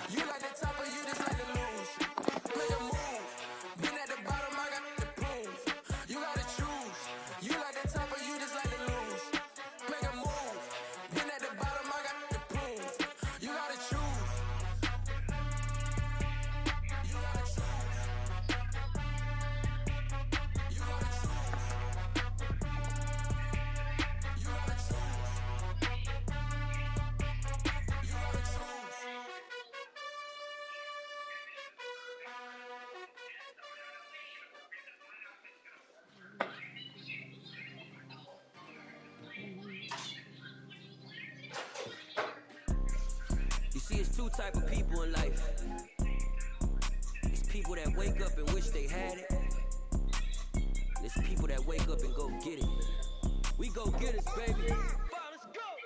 You like the top or you just like to lose? Make a move. Been at the bottom, I got the prove. You gotta choose. You like the top or you just like to lose? Make a move. Been at the bottom, I got the prove. You gotta choose. You gotta choose. You gotta choose. You gotta choose. You gotta choose. You see, it's two type of people in life. It's people that wake up and wish they had it. And it's people that wake up and go get it. We go get it, baby.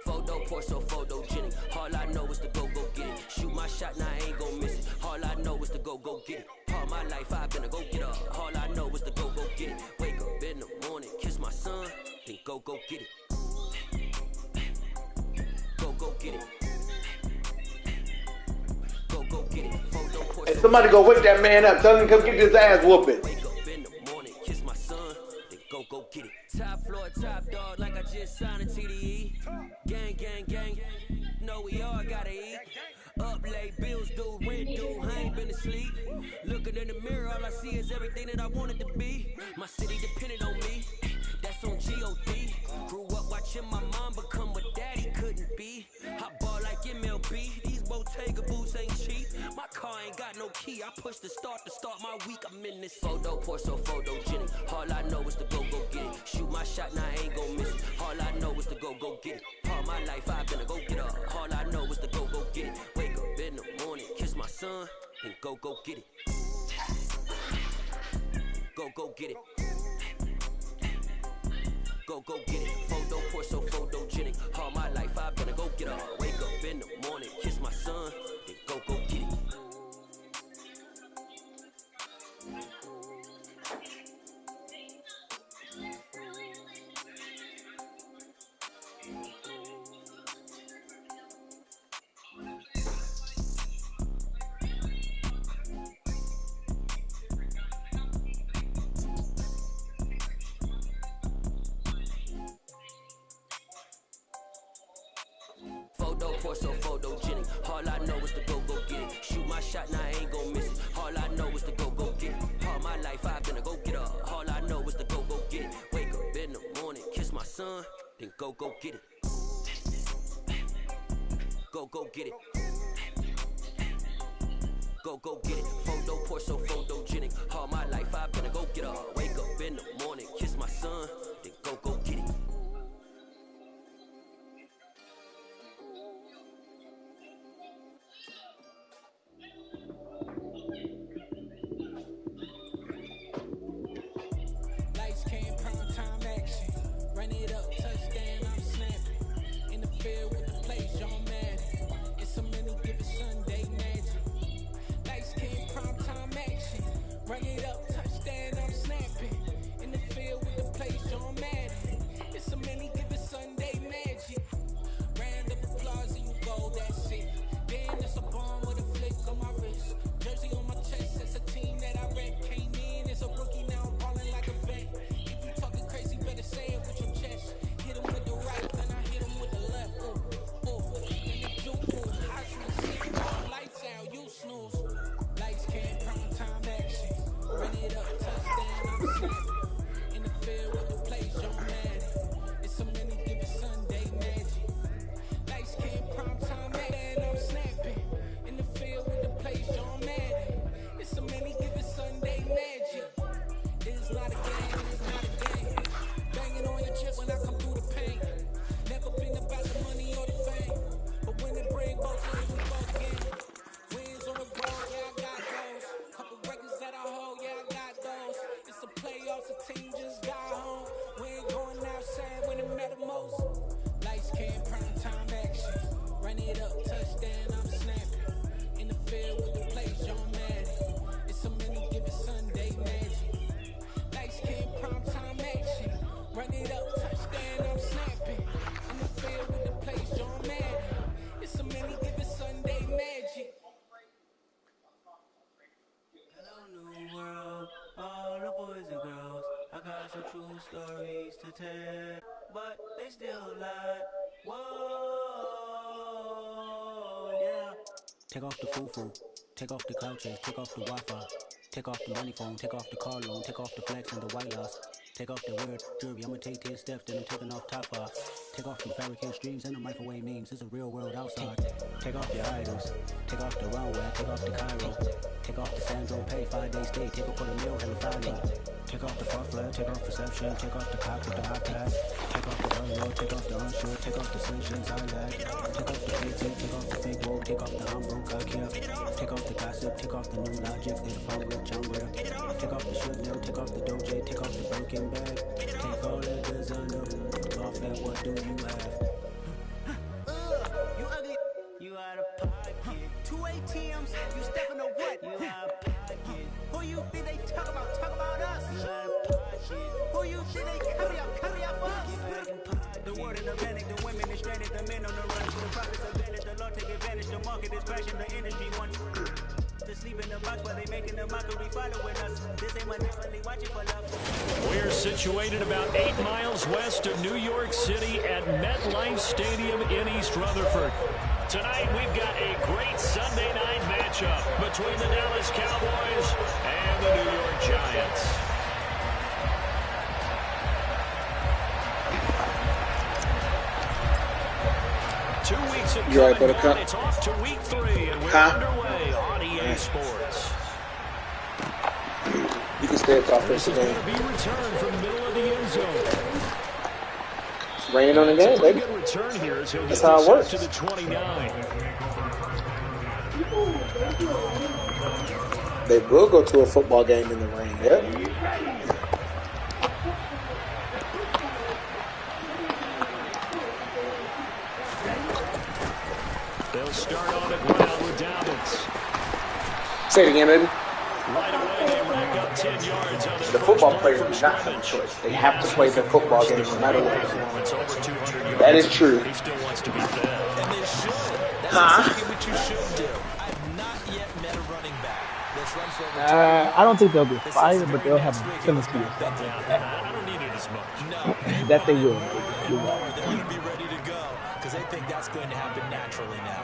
Photo poor, so photogenic. All I know is to go get it. Shoot my shot, now I ain't gon' miss it. All I know is to go get it. All my life I've been a go getter. All I know is to go get it. Wake up in the morning, kiss my son, then go get it. Go get it. Go get it. Photo poor, Hey, somebody go wake that man up. Tell him to come get his ass whooping. Wake up in the morning, kiss my son, then go get it. Top floor, top dog, like I just signed a TDE. Gang, gang, gang, know we all gotta eat. Up late, bills due, rent due, I ain't been asleep. Looking in the mirror, all I see is everything that I wanted to be. My city depended on me, that's on G.O.D. Grew up watching my mom become what daddy couldn't be. I ball like MLB, these Bottega boots ain't cheap. My car ain't got no key, I push the start to start my week. I'm in this photo poor, so photogenic. All I know is to go get it. Shoot my shot, now I ain't gon' miss it. All I know is to go get it. All my life I've been a go getter. All I know is to go get it. Wake up in the morning, kiss my son, and go get it. Go get it. Go get it. Photo poor, so photogenic. All my life I've been a go getter. Wake up in the morning, kiss my son, then go get it. Photo poor, so photogenic. All I know is to go get it. Shoot my shot, now I ain't gon' miss it. All I know is to go get it. All my life I've been a go getter. All I know is to go get it. Wake up in the morning, kiss my son, then go get it. Go get it. Go get it. Photo poor, so photogenic. All my life I've been a go getter. Wake up in the morning, kiss my son, then go get it. Lights came, prime time action. Run it up, touchdown, I'm snapping. In the field with the plays, John Madden. It's a many given Sunday magic. Lights came, prime time action. Run it up, touchdown, I'm snapping. In the field with the plays, John Madden. It's a many given Sunday magic. Round of applause and you go, that's it. Then it's a bomb with a flick on my wrist. Jersey on my chest, it's a team that I rep. Came in, it's a rookie, now I'm ballin' like a vet. If you talking crazy, better say it with your chest. Hit him with the right, then I hit him with the left. Ooh, and the juke moves. I should see lights out, you snooze. Lights came, prime time action. Run stories to tell, but they still lie. Whoa, yeah. Take off the foo-foo, take off the cloud chase, take off the Wi-Fi, take off the money phone, take off the car loan, take off the flex and the white loss. Take off the weird jewelry, I'ma take 10 steps, then I'm taking off top off. Take off the fabricated streams and the microwave memes, it's a real world outside. Take off your idols, take off the runway, take off the Cairo. Take off the Sandro, pay 5 days stay, take off for the meal, hella fire. Take off the far flag, take off perception, take off the cop with the iPad. Take off the unreal, take off the unsure, take off the solutions I lag. Take off the fake tape, take off the fake woke, take off the I'm broke, I care. Take off the gossip, take off the new logic, they the phone rich, I'm real. Take off the should know, take off the doje, take off the broken bag. Take all that designer, off and what do you have? You ugly, you out of pocket. 2 ATMs, you stepping on what? You out of pocket. Who you think they talk about? Talk about us. You out of pocket. Who you think they cover up us? The word in the panic, the women is stranded, the men on the run. The profits are vanished, the law take advantage, the market is crashing, the industry wants to sleep in the box while they making the mockery following us. This ain't monopoly, watching for love. We're situated about 8 miles west of New York City at MetLife Stadium in East Rutherford. Tonight, we've got a great Sunday night matchup between the Dallas Cowboys and the New York Giants. You all right, Buttercup? It's off to week 3, and we're underway on EA Sports. You can stay across This this is game. going to be returned from the middle of the end zone. It's raining on the game, baby. Good return here as he'll That's get how this it up works. to the 29. They will go to a football game in the rain. Yep. They'll start on the ground with Deuces. Say it again, baby. Right away, they rack up 10 yards on The football players do not have a choice. They have to play the football game no matter what. That is true. He still wants to be fed. And they should. That's Huh? exactly what you should do. I've not yet met a running back that's run for over I don't think they'll get fired, but they'll have a penalty or something like that. I don't need it as much. No, That they will. They're going to be ready to go because they think that's going to happen naturally now.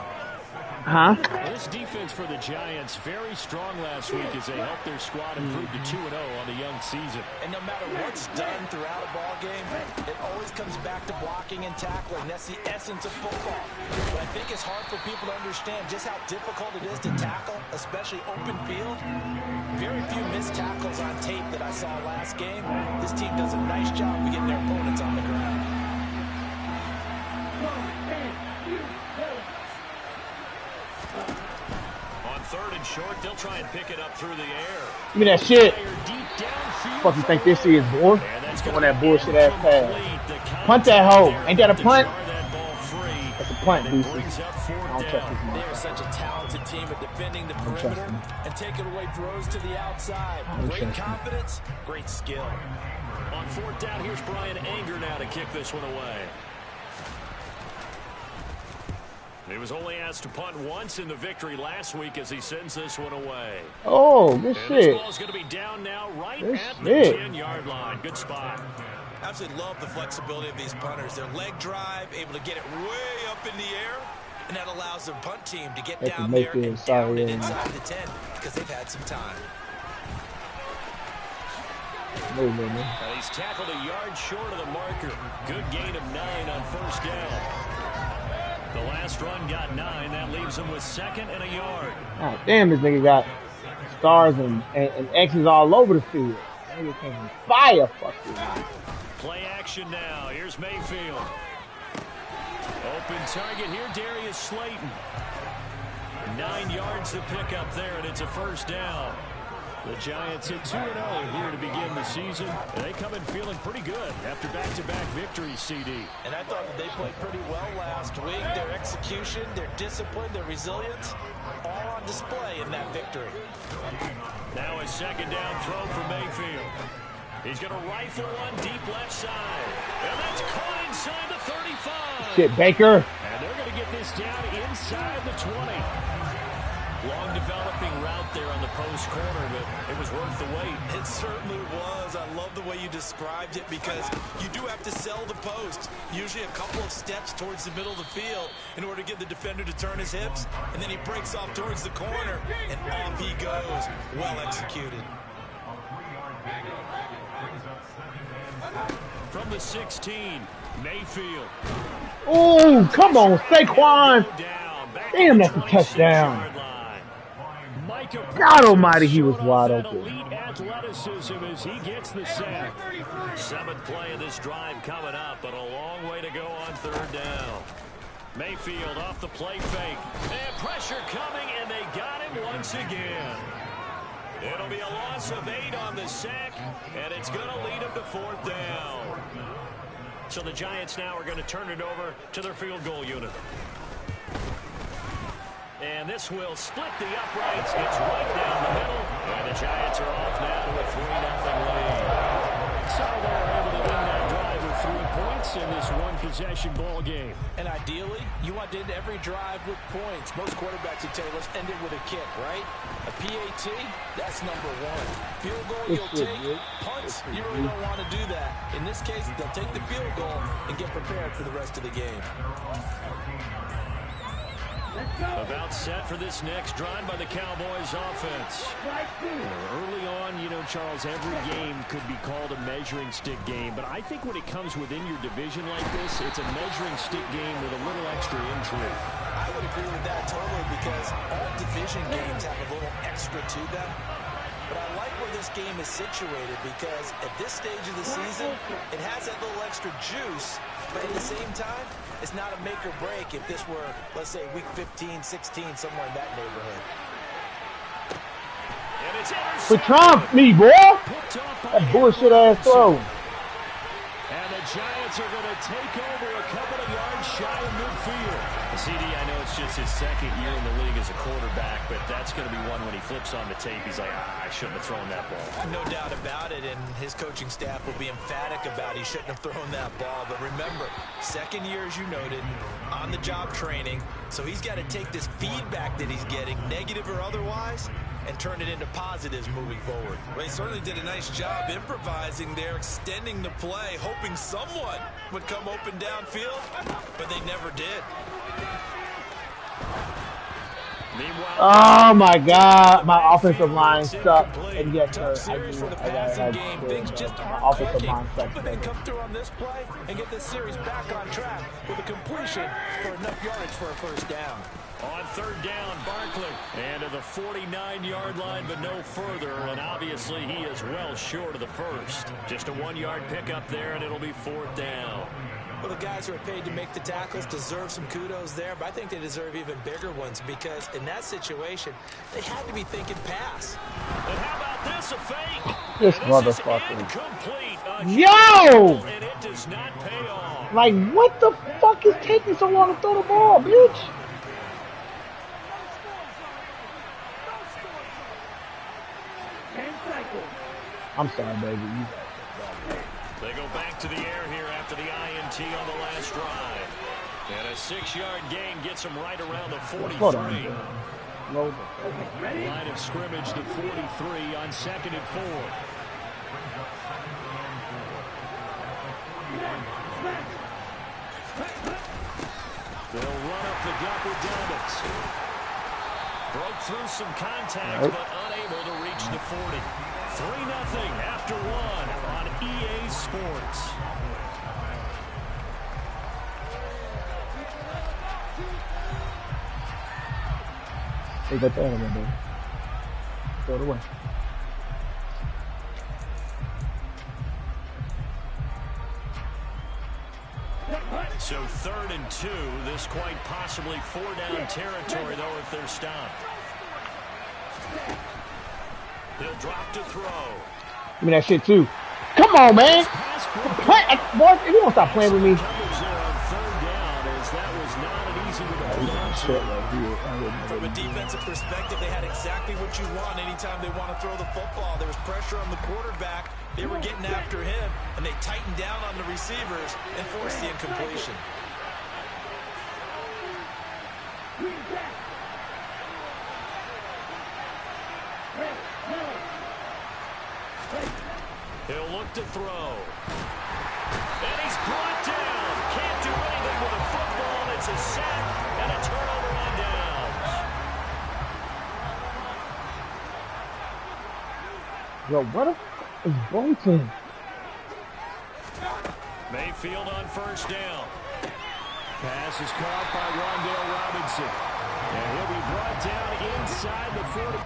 Huh? Well, this defense for the Giants, very strong last week as they helped their squad improve to 2-0 on the young season. And no matter what's done throughout a ball game, it always comes back to blocking and tackling. That's the essence of football. But I think it's hard for people to understand just how difficult it is to tackle, especially open field. Very few missed tackles on tape that I saw last game. This team does a nice job of getting their opponents on the ground. On 3rd and short, they'll try and pick it up through the air. Give me that shit. Deep downfield. Fuck you think this is, boy? And that's On that bullshit ass pass. The Punt that hoe. Ain't that a punt? jar that ball free. That's a punt, And it Deuces. brings up 4th I don't trust down. this They man. are such a talented team at defending the trust perimeter them. and taking away throws to the outside. don't Great trust them. confidence, great skill. On 4th down, here's Brian Anger now to kick this one away. He was only asked to punt once in the victory last week as he sends this one away. Oh, good And shit. this ball's going to be down now right Good at the shit. 10-yard line. Good spot. Absolutely love the flexibility of these punters. Their leg drive, able to get it way up in the air, and that allows their punt team to get They down can there make it and down sorry, it yeah. inside the 10 because they've had some time. No, man. And he's tackled a yard short of the marker. Good gain of 9 on 1st down. The last run got 9. That leaves him with 2nd and a yard. God damn, this nigga got stars and X's all over the field. Nigga can fire, fuck you. Play action now. Here's Mayfield. Open target here, Darius Slayton. 9 yards to pick up there, and it's a 1st down. The Giants hit 2-0 here to begin the season. And they come in feeling pretty good after back-to-back victories, CD. And I thought that they played pretty well last week. Their execution, their discipline, their resilience, all on display in that victory. Now a 2nd down throw for Mayfield. He's going to rifle one deep left side. And that's caught inside the 35. Shit, Baker. And they're going to get this down inside the 20. Long developing route there on the post corner, but it was worth the wait. It certainly was. I love the way you described it because you do have to sell the post. Usually a couple of steps towards the middle of the field in order to get the defender to turn his hips, and then he breaks off towards the corner, and off he goes. Well executed. From the 16, Mayfield. Oh, come on, Saquon. Damn, that's a touchdown. God almighty, he was wide open. Elite athleticism as he gets the sack. 7th play of this drive coming up, but a long way to go on 3rd down. Mayfield off the play fake. And pressure coming, and they got him once again. It'll be a loss of 8 on the sack, and it's going to lead him to 4th down. So the Giants now are going to turn it over to their field goal unit. And this will split the uprights. It's right down the middle. And the Giants are off now to a 3-0 lead. So they're able to win that drive with 3 points in this one-possession ball game. And ideally, you want to end every drive with points. Most quarterbacks would tell you, let's end it with a kick, right? A PAT, that's number 1. Field goal, you'll take. Punts, you really don't want to do that. In this case, they'll take the field goal and get prepared for the rest of the game. About set for this next drive by the Cowboys offense. Early on, you know, Charles, every game could be called a measuring stick game, but I think when it comes within your division like this, it's a measuring stick game with a little extra intrigue. I would agree with that totally because all division games have a little extra to them. But I like where this game is situated because at this stage of the season, it has that little extra juice, but at the same time, it's not a make or break if this were, let's say, week 15, 16, somewhere in that neighborhood. And it's For Trump, me, boy. That bullshit-ass throw. And the Giants are going to take over a couple of yards shy of midfield. CD, I know it's just his 2nd year in the league as a quarterback, but that's going to be one when he flips on the tape. He's like, I shouldn't have thrown that ball. No doubt about it, and his coaching staff will be emphatic about he shouldn't have thrown that ball. But remember, 2nd year, as you noted, on-the-job training, so he's got to take this feedback that he's getting, negative or otherwise, and turn it into positives moving forward. Well, he certainly did a nice job improvising there, extending the play, hoping someone would come open downfield, but they never did. Oh my God, my offensive line sucked, and yet I my offensive line sucked. But they come through on this play and get this series back on track with a completion for enough yardage for a 1st down. On 3rd down, Barkley. And to the 49-yard line, but no further. And obviously, he is well short of the 1st. Just a 1-yard pickup there, and it'll be 4th down. Well, the guys who are paid to make the tackles deserve some kudos there, but I think they deserve even bigger ones because in that situation, they had to be thinking pass. And how about this, a fake? This motherfucker. Yo! And it does not pay off. Like, what the fuck is taking so long to throw the ball, bitch? I'm sorry, baby. They go back to the air here after the INT on the last drive. And a 6-yard gain gets them right around the 43. Line of scrimmage, the 43 on 2nd and 4. They'll run up the gut with Dobbins. Broke through some contact, but unable to reach the 40. 3-0 after 1 on EA Sports. They got that one, baby. Throw it away. So 3rd and 2. This quite possibly 4-down territory, though, if they're stopped. He'll drop to throw. Give me that shit too. Come on, man. Boy, if you don't stop playing with me. From a defensive perspective, they had exactly what you want anytime they want to throw the football. There was pressure on the quarterback. They were getting after him, and they tightened down on the receivers and forced the incompletion. He'll look to throw. And he's brought down. Can't do anything with a football. It's a sack and a turnover on downs. Yo, what the fuck is Bolton? Mayfield on first down. Pass is caught by Rondale Robinson. And he'll be brought down inside the 40.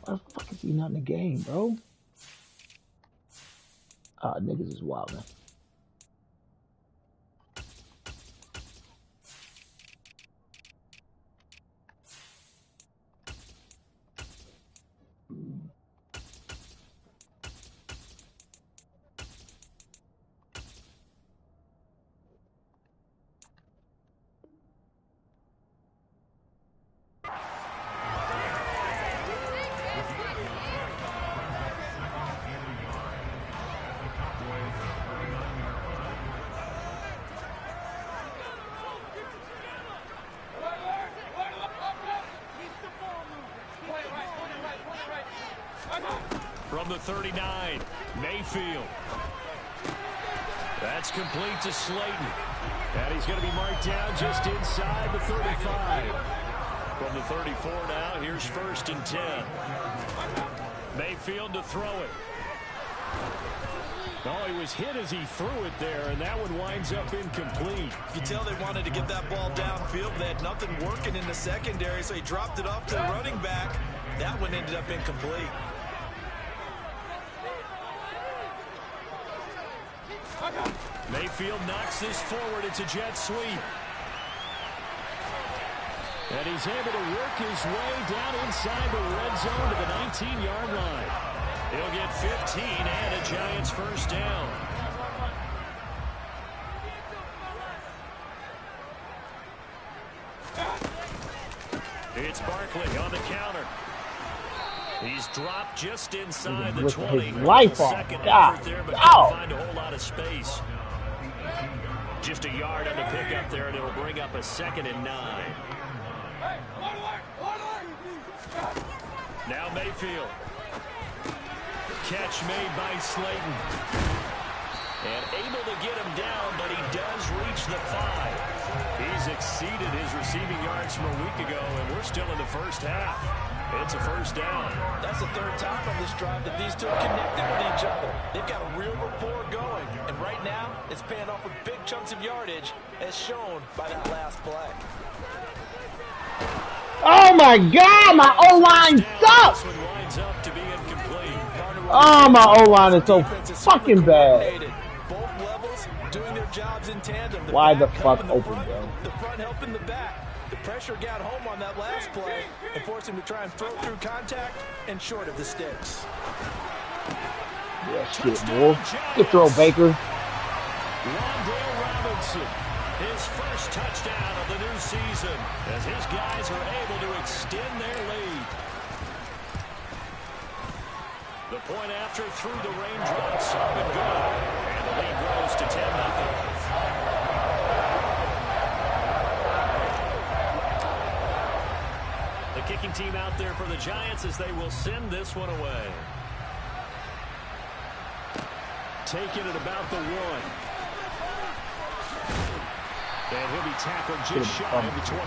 Why the fuck is he not in the game, bro? Niggas is wild, man. From the 39, Mayfield. That's complete to Slayton. And he's going to be marked down just inside the 35. From the 34 now, here's 1st and 10. Mayfield to throw it. Oh, he was hit as he threw it there, and that one winds up incomplete. You can tell they wanted to get that ball downfield. They had nothing working in the secondary, so he dropped it off to the running back. That one ended up incomplete. Mayfield knocks this forward. It's a jet sweep. And he's able to work his way down inside the red zone to the 19-yard line. He'll get 15 and a Giants first down. It's Barkley on the counter. He's dropped just inside the 20. His life off. Second God. effort there, but can't find a whole lot of space. Just a yard on the pickup there, and it'll bring up a 2nd and 9. Now Mayfield. Catch made by Slayton. And able to get him down, but he does reach the 5. He's exceeded his receiving yards from a week ago, and we're still in the first half. It's a first down. That's the 3rd time on this drive that these two are connected with each other. They've got a real rapport going, and right now it's paying off with big chunks of yardage, as shown by that last play. Oh my God, my O-line sucks! This one winds up to be incomplete. Oh, my O-line is so fucking bad. Both levels doing their jobs in tandem. Why the fuck open, bro? The front helping the back. The pressure got home on that last play and forced him to try and throw through contact and short of the sticks. Yeah, shit, boy. Good throw, Baker. Rondale Robinson, his first touchdown of the new season, as his guys are able to extend their lead. The point after through the raindrops, up and good, and the lead grows to 10-0. The kicking team out there for the Giants as they will send this one away. Taking it about the 1. And he'll be tackled just shy of the 25.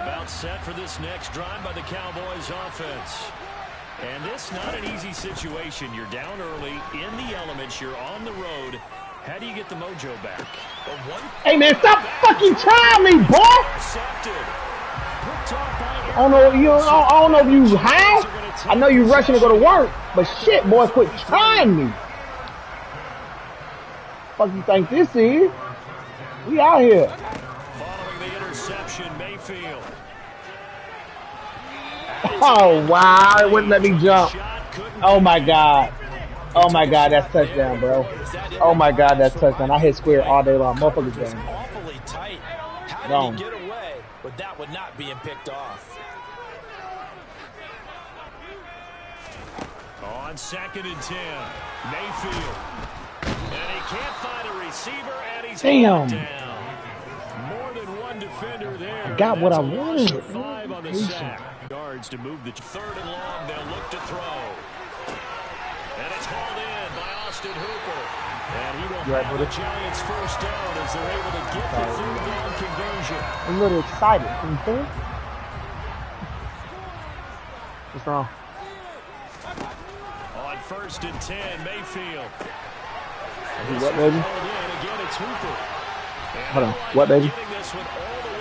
About set for this next drive by the Cowboys offense. And this not an easy situation. You're down early, in the elements, you're on the road. How do you get the mojo back? Hey, man, stop fucking trying me, boy! I don't know if you high. I know you rushing to go to work, but shit, boy, quit trying me. Fuck you think this is? We out here. Following the interception, Mayfield. Oh, wow, it wouldn't let me jump. Oh, my God. Oh, my God, that's touchdown, bro. Oh, my God, that's touchdown. I hit square all day long. Motherfuckers down. Awfully tight. How did he get away with that one not being picked off? On 2nd and 10, Mayfield. And he can't find a receiver, and he's down. got what I wanted. 5 on the sack. Yards to move the 3rd and long. They'll look to throw. And it's hauled in by Austin Hooper. And he will have the Giants first down as they're able to get the 3rd down conversion. I'm a little excited. Can you feel it? What's wrong? On 1st and 10, Mayfield. What, baby? Again, it's Hooper. Hold on. What, baby?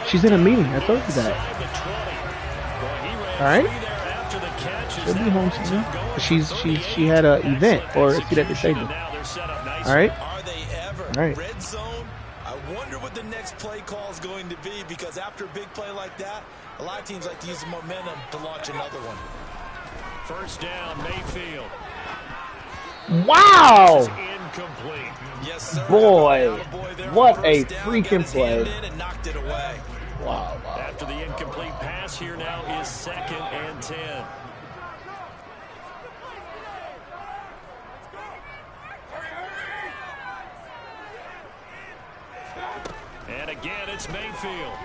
She's in a meeting. I told you that. All right. She'll be home soon. She had an event or is she at the stadium? All right. Are they ever? All right. Red zone. I wonder what the next play call is going to be, because after a big play like that, a lot of teams like to use the momentum to launch another one. 1st down, Mayfield. Wow! Incomplete. Yes, sir. Boy, what a freaking play. Wow. After the incomplete pass, here now is 2nd and 10. And again, it's Mayfield.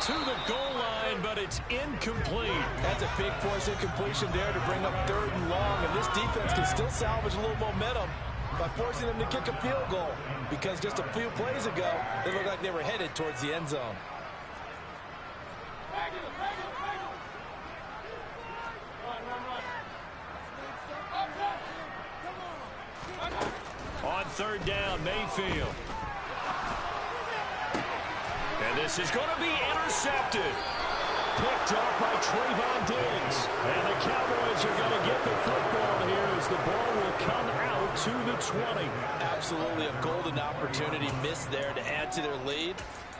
To the goal line, but it's incomplete. That's a big force incompletion there to bring up 3rd and long, and this defense can still salvage a little momentum by forcing them to kick a field goal, because just a few plays ago, they looked like they were headed towards the end zone. On 3rd down, Mayfield. And this is going to be intercepted. Picked up by Trayvon Diggs. And the Cowboys are going to get the football here as the ball will come out to the 20. Absolutely a golden opportunity missed there to add to their lead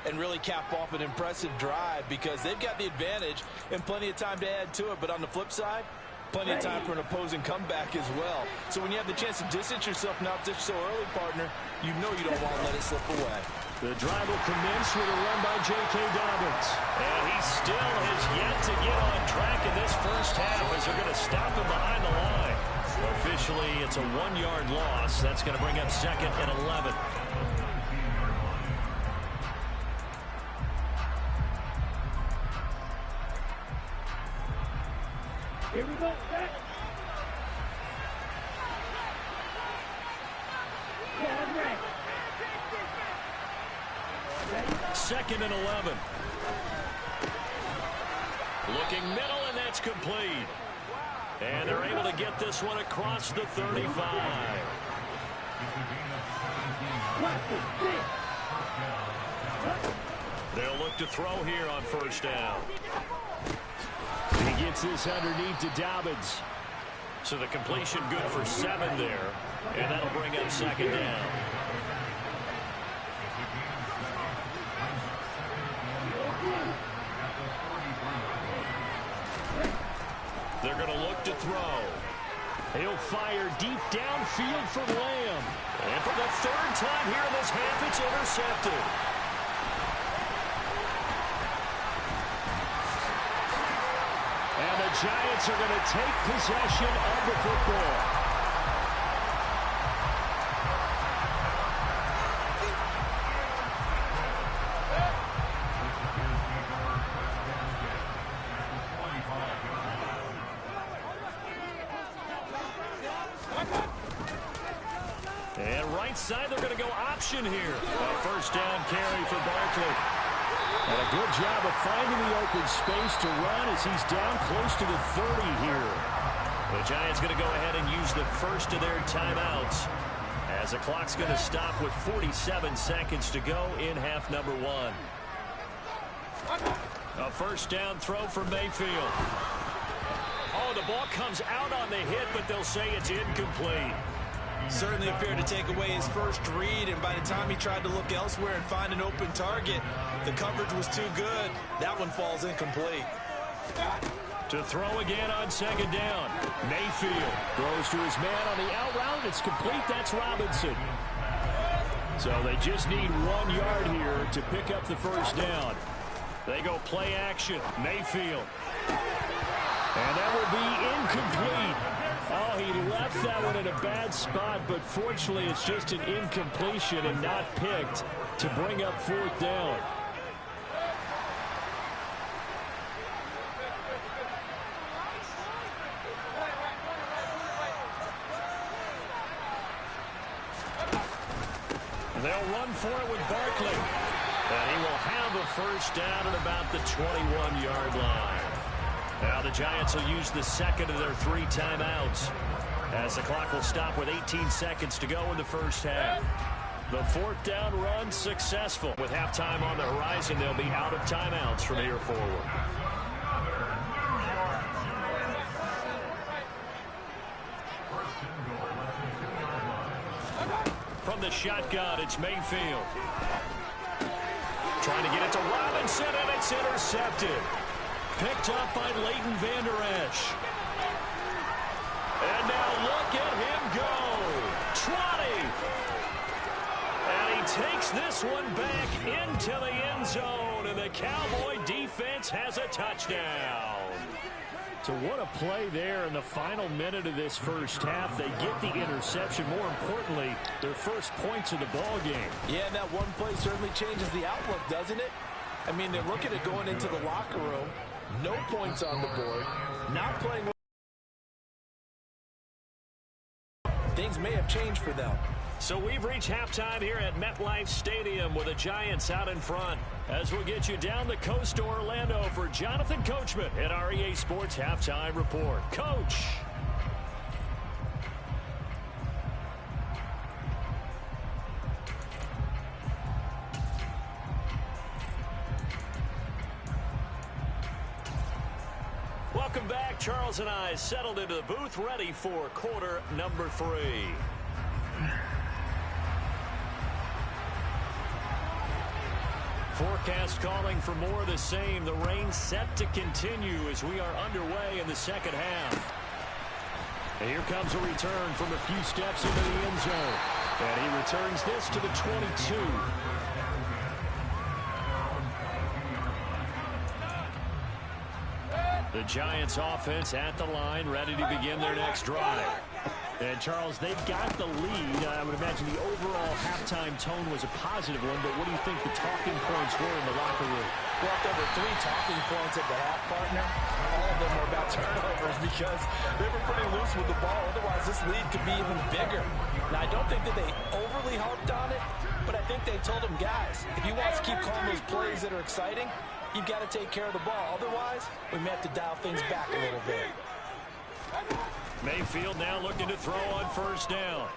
and really cap off an impressive drive, because they've got the advantage and plenty of time to add to it. But on the flip side, plenty of time for an opposing comeback as well. So when you have the chance to distance yourself now just so early, partner, you know you don't want to let it slip away. The drive will commence with a run by J.K. Dobbins. And he still has yet to get on track in this first half as they're going to stop him behind the line. Officially, it's a 1-yard loss. That's going to bring up 2nd and 11. Here we go. 2nd and 11. Looking middle, and that's complete. And they're able to get this one across the 35. They'll look to throw here on 1st down. He gets this underneath to Dobbins. So the completion good for 7 there. And that'll bring up 2nd down. They're going to look to throw. He'll fire deep downfield for Lamb. And for the 3rd time here in this half, it's intercepted. And the Giants are going to take possession of the football. And right side, they're going to go option here. A 1st down carry for Barkley. And a good job of finding the open space to run as he's down close to the 30 here. The Giants going to go ahead and use the first of their timeouts as the clock's going to stop with 47 seconds to go in half number 1. A 1st down throw for Mayfield. Oh, the ball comes out on the hit, but they'll say it's incomplete. Certainly appeared to take away his first read, and by the time he tried to look elsewhere and find an open target, the coverage was too good. That one falls incomplete. To throw again on 2nd down. Mayfield throws to his man on the out route. It's complete. That's Robinson. So they just need 1 yard here to pick up the 1st down. They go play action. Mayfield. And that will be incomplete. Oh, he left that one in a bad spot, but fortunately it's just an incompletion and not picked to bring up 4th down. They'll run for it with Barkley. And he will have a first down at about the 21-yard line. Now the Giants will use the second of their 3 timeouts, as the clock will stop with 18 seconds to go in the first half. The 4th down run successful. With halftime on the horizon, they'll be out of timeouts from here forward. From the shotgun, it's Mayfield. Trying to get it to Robinson, and it's intercepted. Picked up by Leighton Vander Esch. And now look at him go. Trotting. And he takes this one back into the end zone. And the Cowboy defense has a touchdown. So what a play there in the final minute of this first half. They get the interception. More importantly, their first points of the ball game. Yeah, and that one play certainly changes the outlook, doesn't it? I mean, they're looking at going into the locker room. No points on the board. Not playing. Things may have changed for them. So we've reached halftime here at MetLife Stadium with the Giants out in front. As we'll get you down the coast to Orlando for Jonathan Coachman at our EA Sports Halftime Report. Coach. Welcome back. Charles and I settled into the booth, ready for quarter number 3. Forecast calling for more of the same. The rain set to continue as we are underway in the second half. And here comes a return from a few steps into the end zone. And he returns this to the 22. The Giants offense at the line, ready to begin their next drive. And, Charles, they've got the lead. I would imagine the overall halftime tone was a positive one, but what do you think the talking points were in the locker room? Well, there were 3 talking points at the half, partner. All of them were about turnovers because they were pretty loose with the ball. Otherwise, this lead could be even bigger. Now, I don't think that they overly harped on it, but I think they told them, guys, if you want to keep calling those plays that are exciting, you've got to take care of the ball. Otherwise, we may have to dial things back a little bit. Mayfield now looking to throw on first down.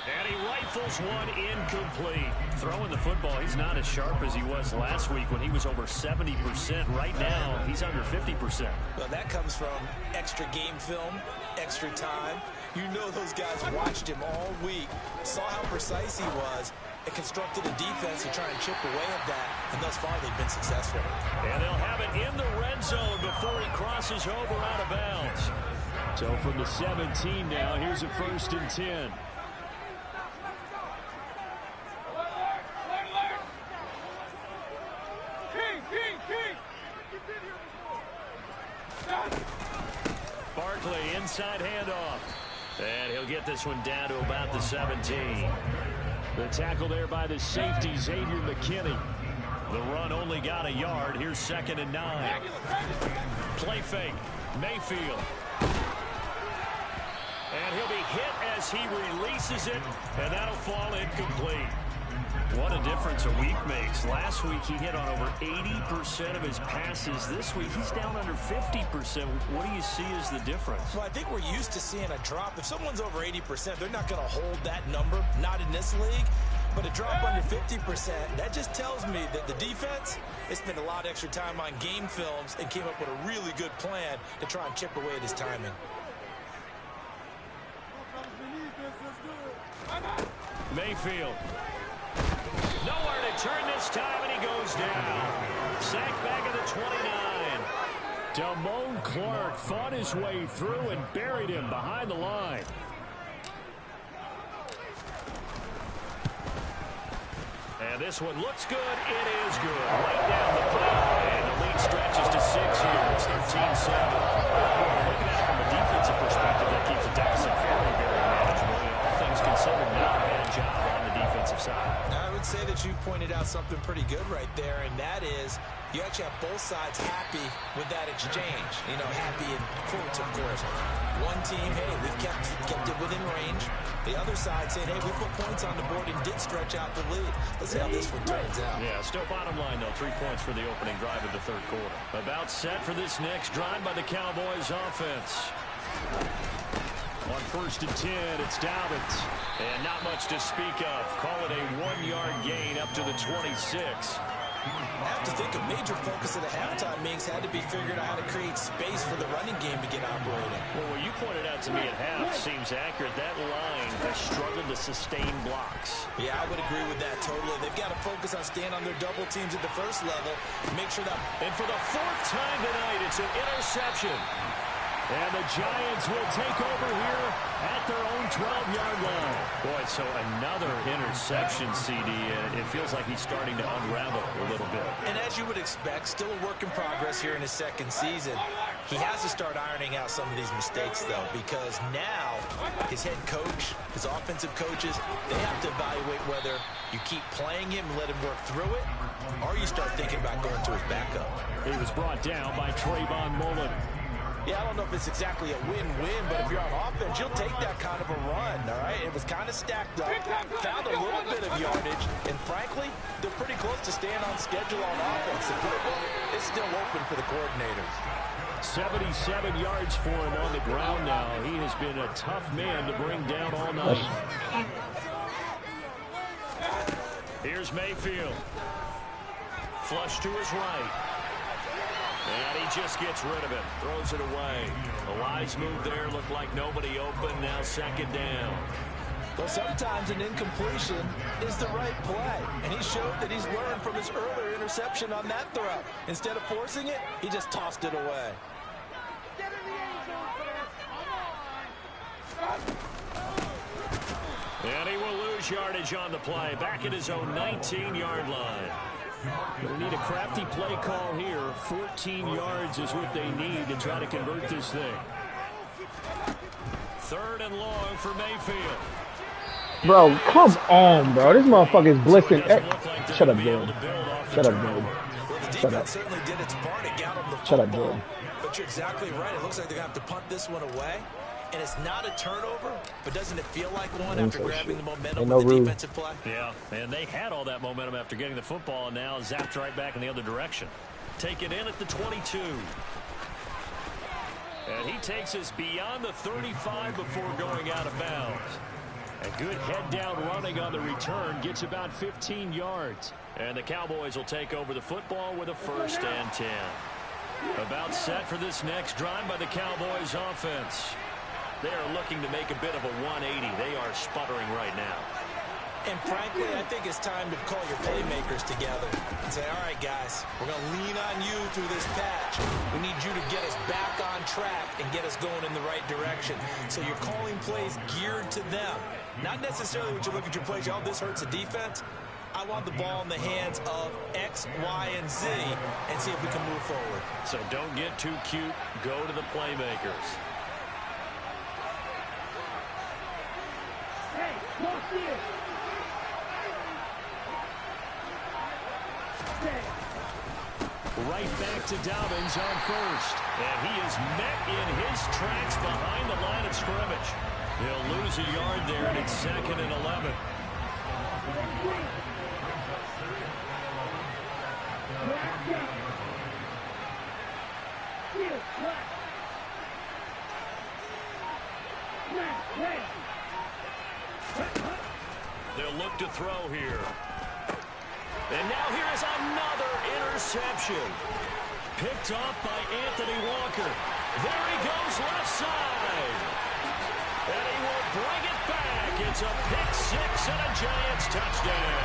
And he rifles one incomplete. Throwing the football, he's not as sharp as he was last week when he was over 70%. Right now, he's under 50%. Well, that comes from extra game film, extra time. You know those guys watched him all week, saw how precise he was, and constructed a defense to try and chip away at that, and thus far they've been successful. And they'll have it in the red zone before he crosses over out of bounds. So from the 17 now, here's a 1st and 10. Barkley, inside handoff. And he'll get this one down to about the 17. The tackle there by the safety, Xavier McKinney. The run only got a yard. Here's 2nd and 9. Play fake. Mayfield. And he'll be hit as he releases it, and that'll fall incomplete. What a difference a week makes. Last week he hit on over 80% of his passes. This week he's down under 50%. What do you see as the difference? Well, I think we're used to seeing a drop. If someone's over 80%, they're not going to hold that number. Not in this league. But a drop under 50%, that just tells me that the defense has spent a lot of extra time on game films and came up with a really good plan to try and chip away at his timing. Mayfield. Nowhere to turn this time, and he goes down. Sacked back at the 29. Damone Clark fought his way through and buried him behind the line. And this one looks good. It is good. Right down the field. And the lead stretches to 6 here. It's 13-7. pointed out something pretty good right there, and that is you actually have both sides happy with that exchange. You know, happy in quotes, of course. One team, hey, we've kept it within range. The other side saying, hey, we put points on the board and did stretch out the lead. Let's see how this one turns out. Yeah, still bottom line, though. 3 points for the opening drive of the third quarter. About set for this next drive by the Cowboys offense. On 1st and 10, it's Dobbins. And not much to speak of. Call it a 1-yard gain up to the 26. I have to think a major focus of the halftime meetings had to be figuring out how to create space for the running game to get operating. Well, what you pointed out to me at half seems accurate. That line has struggled to sustain blocks. Yeah, I would agree with that totally. They've got to focus on staying on their double teams at the first level. Make sure that... And for the 4th time tonight, it's an interception. And the Giants will take over here at their own 12-yard line. Boy, so another interception, CD. It feels like he's starting to unravel a little bit. And as you would expect, still a work in progress here in his second season. He has to start ironing out some of these mistakes, though, because now his head coach, his offensive coaches, they have to evaluate whether you keep playing him and let him work through it, or you start thinking about going to his backup. He was brought down by Trayvon Mullen. Yeah, I don't know if it's exactly a win-win, but if you're on offense, you'll take that kind of a run, all right? It was kind of stacked up, found a little bit of yardage, and frankly, they're pretty close to staying on schedule on offense. The playbook is still open for the coordinator. 77 yards for him on the ground now. He has been a tough man to bring down all night. Here's Mayfield. Flush to his right. And he just gets rid of it. Throws it away. A wise move there. Looked like nobody open. Now 2nd down. Well, sometimes an incompletion is the right play. And he showed that he's learned from his earlier interception on that throw. Instead of forcing it, he just tossed it away. And he will lose yardage on the play. Back at his own 19-yard line. They need a crafty play call here. 14 yards is what they need to try to convert this thing. 3rd and long for Mayfield. Bro, come on, bro. This motherfucker is blitzing. Like shut up, dude. Shut up, dude. Well, the Shut up. defense certainly did its part. It got him the Shut up, football. dude. But you're exactly right. It looks like they're going to have to punt this one away. And it's not a turnover, but doesn't it feel like one after grabbing the momentum with the defensive play? Yeah, and they had all that momentum after getting the football, and now zapped right back in the other direction. Take it in at the 22. And he takes us beyond the 35 before going out of bounds. A good head-down running on the return gets about 15 yards. And the Cowboys will take over the football with a 1st and 10. About set for this next drive by the Cowboys offense. They are looking to make a bit of a 180. They are sputtering right now. And frankly, I think it's time to call your playmakers together and say, all right, guys, we're going to lean on you through this patch. We need you to get us back on track and get us going in the right direction. So you're calling plays geared to them. Not necessarily when you look at your plays, oh, this hurts the defense. I want the ball in the hands of X, Y, and Z and see if we can move forward. So don't get too cute. Go to the playmakers. Right back to Dobbins on 1st. And he is met in his tracks behind the line of scrimmage. He'll lose a yard there, and it's 2nd and 11. They'll look to throw here. And now here is another interception. Picked off by Anthony Walker. There he goes left side. And he will bring it back. It's a pick-6 and a Giants touchdown.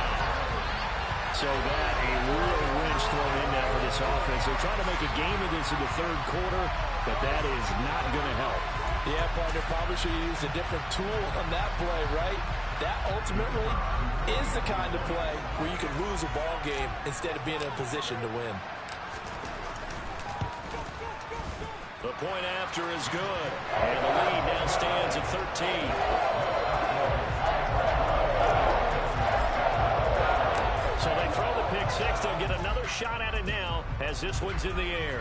So that a real wrench thrown in now for this offense. They're trying to make a game of this in the third quarter, but that is not going to help. Yeah, partner, probably should have used a different tool on that play, right? That ultimately is the kind of play where you can lose a ball game instead of being in a position to win. The point after is good. And the lead now stands at 13. So shot at it now as this one's in the air.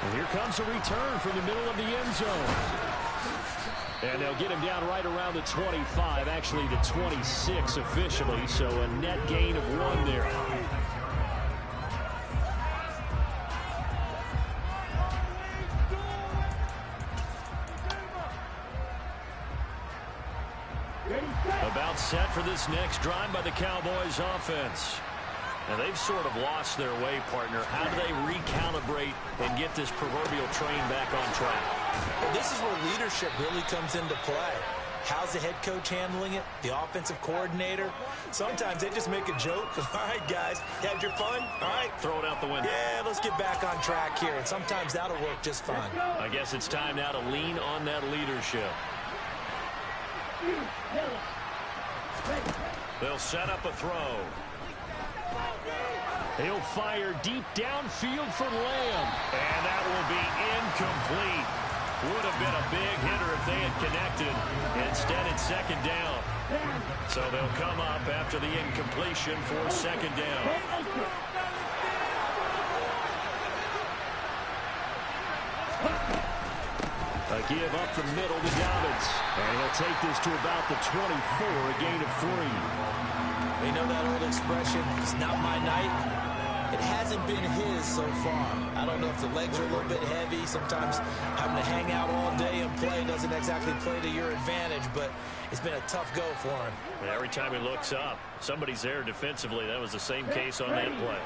And here comes a return from the middle of the end zone. And they'll get him down right around the 25, actually the 26 officially, so a net gain of 1 there. About set for this next drive by the Cowboys offense. And they've sort of lost their way, partner. How do they recalibrate and get this proverbial train back on track? Well, this is where leadership really comes into play. How's the head coach handling it? The offensive coordinator? Sometimes they just make a joke. All right, guys, you had your fun? All right. Throw it out the window. Yeah, let's get back on track here. And sometimes that'll work just fine. I guess it's time now to lean on that leadership. They'll set up a throw. He'll fire deep downfield for Lamb. And that will be incomplete. Would have been a big hitter if they had connected. Instead, it's second down. So they'll come up after the incompletion for second down. A give up the middle to Dobbins. And he'll take this to about the 24, a gain of 3. You know that old expression, it's not my night? It hasn't been his so far. I don't know if the legs are a little bit heavy. Sometimes having to hang out all day and play doesn't exactly play to your advantage, but it's been a tough go for him. Every time he looks up, somebody's there defensively. That was the same case on that play.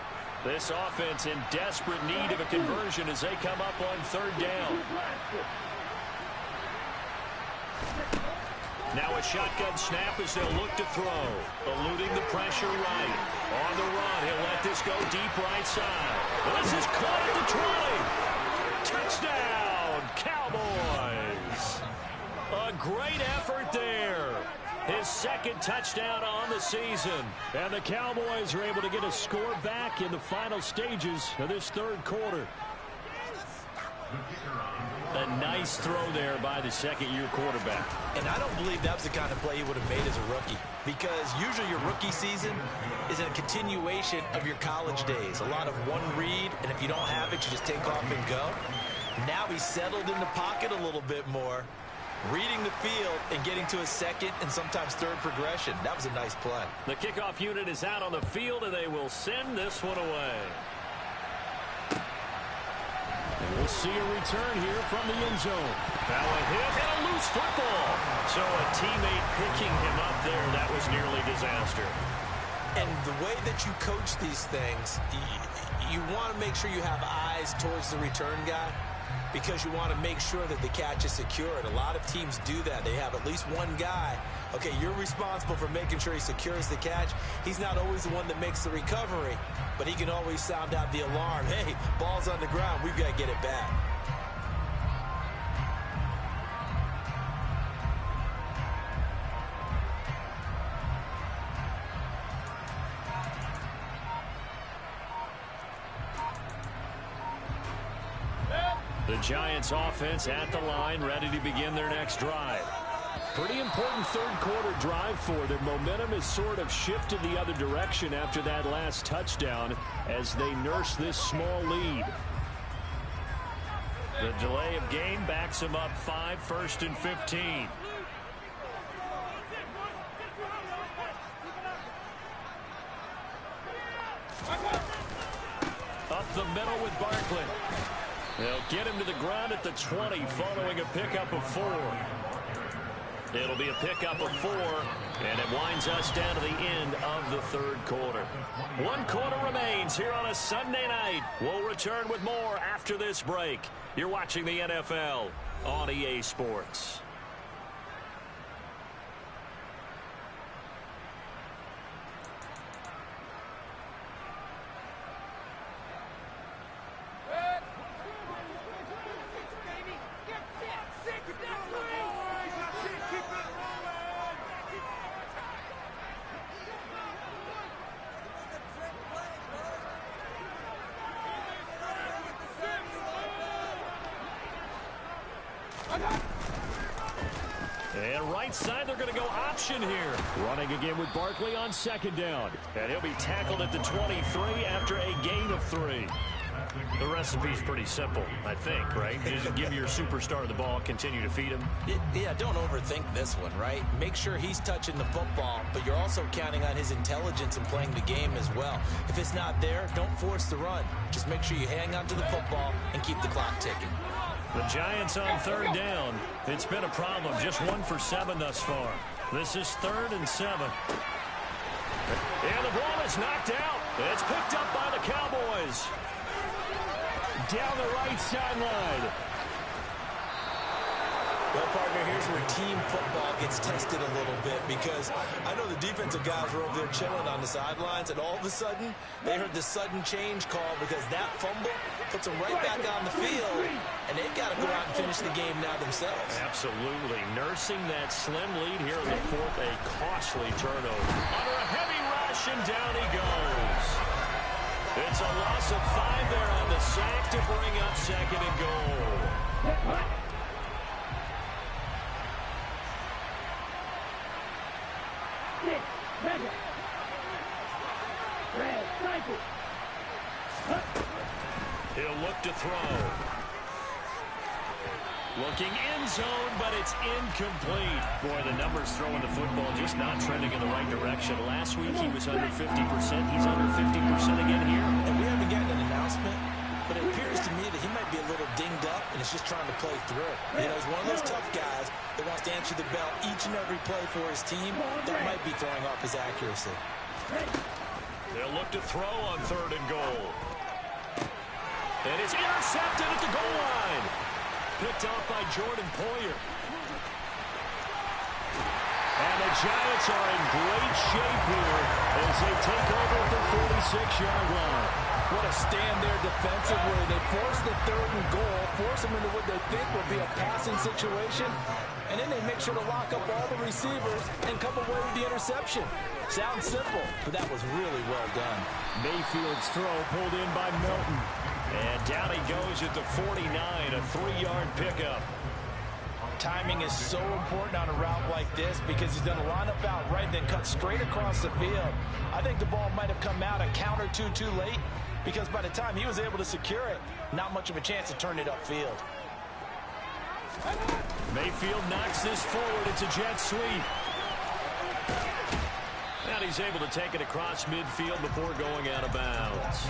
This offense in desperate need of a conversion as they come up on third down. Now a shotgun snap as they'll look to throw. Eluding the pressure right. On the run, he'll let this go deep right side. This is caught at the 20. Touchdown, Cowboys. A great effort there. His second touchdown on the season. And the Cowboys are able to get a score back in the final stages of this third quarter. A nice throw there by the second-year quarterback. And I don't believe that was the kind of play he would have made as a rookie, because usually your rookie season is a continuation of your college days. A lot of one read, and if you don't have it, you just take off and go. Now he's settled in the pocket a little bit more, reading the field and getting to a second and sometimes third progression. That was a nice play. The kickoff unit is out on the field, and they will send this one away. And we'll see a return here from the end zone. Now a hit and a loose football. So a teammate picking him up there, that was nearly disaster. And the way that you coach these things, you want to make sure you have eyes towards the return guy, because you want to make sure that the catch is secured. A lot of teams do that. They have at least one guy. Okay, you're responsible for making sure he secures the catch. He's not always the one that makes the recovery, but he can always sound out the alarm. Hey, ball's on the ground. We've got to get it back. The Giants offense at the line, ready to begin their next drive. Pretty important third quarter drive for them. Momentum has sort of shifted the other direction after that last touchdown as they nurse this small lead. The delay of game backs them up 5, 1st and 15. Up the middle with Barkley. They'll get him to the ground at the 20 following a pickup of 4. It'll be a pickup of 4, and it winds us down to the end of the third quarter. 1 quarter remains here on a Sunday night. We'll return with more after this break. You're watching the NFL on EA Sports. And right side, they're going to go option here. Running again with Barkley on second down. And he'll be tackled at the 23 after a gain of 3. The recipe's pretty simple, I think, right? Just give your superstar the ball, continue to feed him. Yeah, don't overthink this one, right? Make sure he's touching the football, but you're also counting on his intelligence and playing the game as well. If it's not there, don't force the run. Just make sure you hang on to the football and keep the clock ticking. The Giants on third down. It's been a problem. Just 1 for 7 thus far. This is 3rd and 7. And the ball is knocked out. It's picked up by the Cowboys. Down the right sideline. Well, partner, here's where team football gets tested a little bit, because I know the defensive guys were over there chilling on the sidelines, and all of a sudden, they heard the sudden change call because that fumble puts them right back on the field, and they've got to go out and finish the game now themselves. Absolutely. Nursing that slim lead here in the 4th, a costly turnover. Under a heavy rush, and down he goes. It's a loss of 5 there on the sack to bring up 2nd and goal. He'll look to throw. Looking end zone, but it's incomplete. Boy, the numbers throwing the football just not trending in the right direction. Last week he was under 50%. He's under 50% again here. And we haven't gotten an announcement, but it appears to me that he might be a little dinged up and is just trying to play through. You know, he's one of those tough guys that wants to answer the bell each and every play for his team. That might be throwing off his accuracy. They'll look to throw on 3rd and goal. And it's intercepted at the goal line. Picked off by Jordan Poyer. And the Giants are in great shape here as they take over at the 46-yard line. What a stand there defensively. They force the 3rd and goal, force them into what they think will be a passing situation, and then they make sure to lock up all the receivers and come away with the interception. Sounds simple, but that was really well done. Mayfield's throw pulled in by Melton. And down he goes at the 49, a 3-yard pickup. Timing is so important on a route like this because he's going to line up out right, then cut straight across the field. I think the ball might have come out a count or two too late, because by the time he was able to secure it, not much of a chance to turn it upfield. Mayfield knocks this forward. It's a jet sweep. And he's able to take it across midfield before going out of bounds.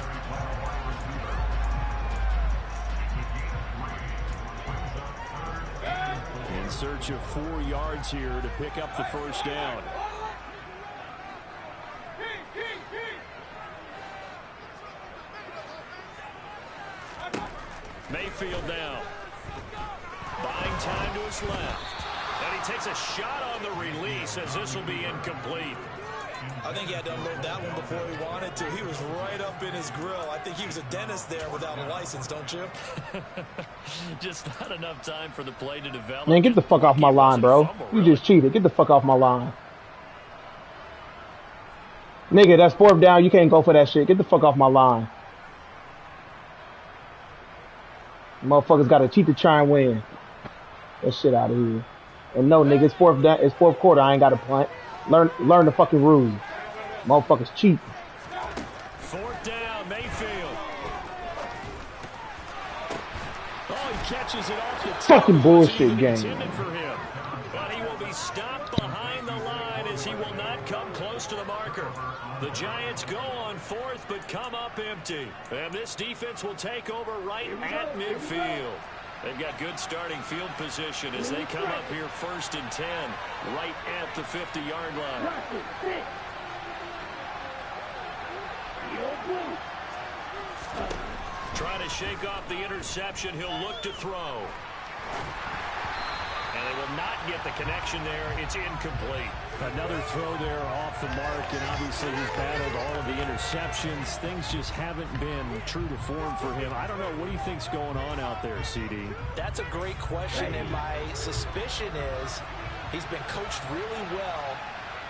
In search of 4 yards here to pick up the first down. Mayfield now. Buying time to his left. And he takes a shot on the release as this will be incomplete. I think he had to unload that one before he wanted to. He was right up in his grill. I think he was a dentist there without a license, don't you? Just not enough time for the play to develop. Man, get the fuck off my line, bro. You just cheated. Get the fuck off my line. Nigga, that's 4th down. You can't go for that shit. Get the fuck off my line. Motherfuckers got to cheat to try and win. That shit out of here. And no, nigga, it's 4th down. It's 4th quarter. I ain't got to punt. Learn the fucking rules. Motherfuckers cheat. 4th down, Mayfield. Oh, he catches it off the top. Fucking bullshit game. For him. But he will be stopped behind the line as he will not come close to the marker. The Giants go on 4th, but come up empty. And this defense will take over right at midfield. They've got good starting field position as they come up here 1st and 10, right at the 50-yard line. Trying to shake off the interception. He'll look to throw. And they will not get the connection there. It's incomplete. Another throw there off the mark, and obviously he's battled all of the interceptions. Things just haven't been true to form for him. I don't know. What do you think's going on out there, CD? That's a great question, and my suspicion is he's been coached really well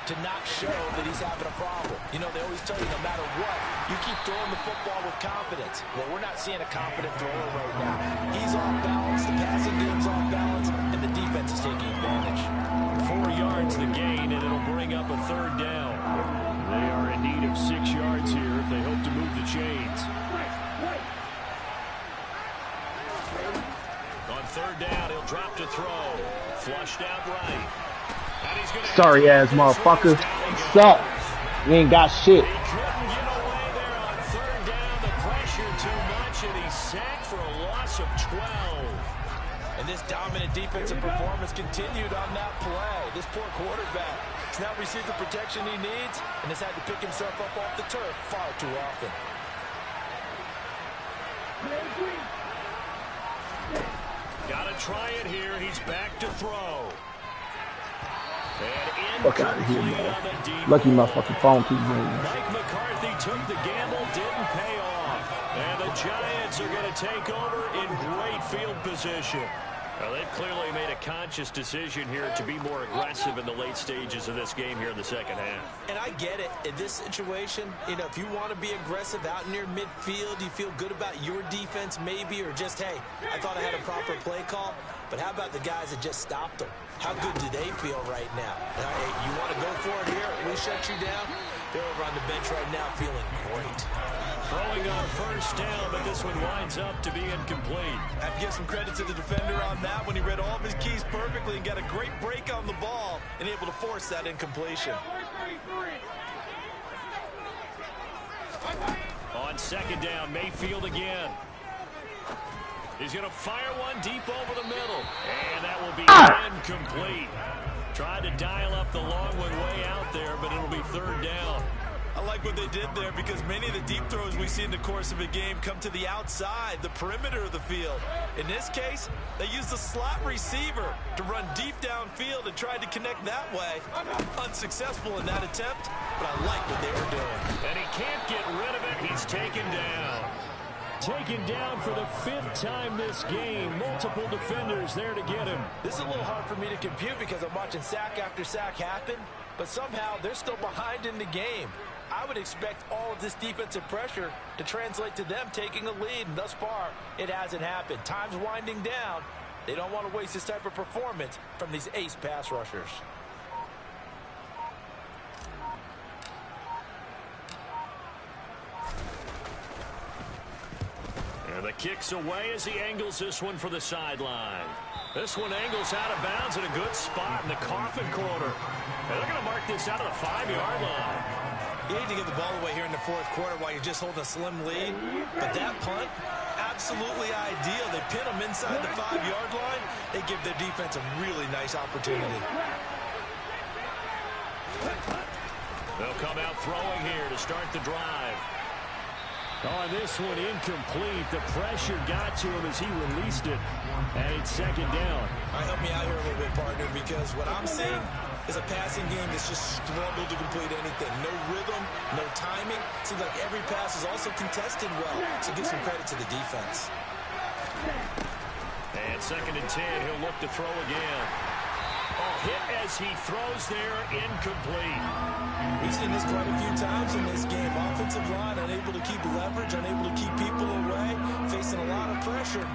to not show that he's having a problem. You know, they always tell you no matter what, you keep throwing the football with confidence. Well, we're not seeing a confident thrower right now. He's off balance, the passing game's off balance, and the defense is taking advantage. to throw. Flushed out right. And he's gonna Sorry ass motherfucker. Suck. You ain't got shit. He couldn't get away there on third down. The pressure too much, and he's sacked for a loss of 12. And this dominant defensive performance continued on that play. This poor quarterback has not received the protection he needs and has had to pick himself up off the turf far too often. Got to try it here. He's back to throw. And Fuck out of here, incomplete bro. on the deep Lucky my ball. fucking phone keeps ringing. Mike McCarthy took the gamble, didn't pay off. And the Giants are going to take over in great field position. Well, they've clearly made a conscious decision here to be more aggressive in the late stages of this game here in the second half. And I get it. In this situation, you know, if you want to be aggressive out near midfield, you feel good about your defense maybe, or just, hey, I thought I had a proper play call. But how about the guys that just stopped them? How good do they feel right now? Hey, you want to go for it here? We shut you down? They're over on the bench right now feeling great. Throwing on first down, but this one winds up to be incomplete. I have to give some credit to the defender on that when he read all of his keys perfectly and got a great break on the ball and able to force that incompletion. On second down, Mayfield again. He's going to fire one deep over the middle. And that will be incomplete. Tried to dial up the long one way out there, but it'll be third down. I like what they did there because many of the deep throws we see in the course of a game come to the outside, the perimeter of the field. In this case, they used the slot receiver to run deep downfield and tried to connect that way. Unsuccessful in that attempt, but I like what they were doing. And he can't get rid of it. He's taken down. Taken down for the 5th time this game. Multiple defenders there to get him. This is a little hard for me to compute because I'm watching sack after sack happen, but somehow they're still behind in the game. I would expect all of this defensive pressure to translate to them taking a lead, and thus far, it hasn't happened. Time's winding down. They don't want to waste this type of performance from these ace pass rushers. And the kick's away as he angles this one for the sideline. This one angles out of bounds in a good spot in the coffin corner. And they're going to mark this out of the 5-yard line. You hate to give the ball away here in the fourth quarter while you're just holding a slim lead, but that punt, absolutely ideal. They pin them inside the 5-yard line. They give their defense a really nice opportunity. They'll come out throwing here to start the drive. On this one, incomplete. The pressure got to him as he released it. And it's second down. All right, help me out here a little bit, partner, because what I'm seeing is a passing game that's just struggled to complete anything. No rhythm, no timing. Seems like every pass is also contested well. So give some credit to the defense. And second and 10, he'll look to throw again. Oh, hit as he throws there, incomplete. We've seen this quite a few times in this game. Offensive line unable to keep leverage, unable to keep people away, facing a lot of pressure.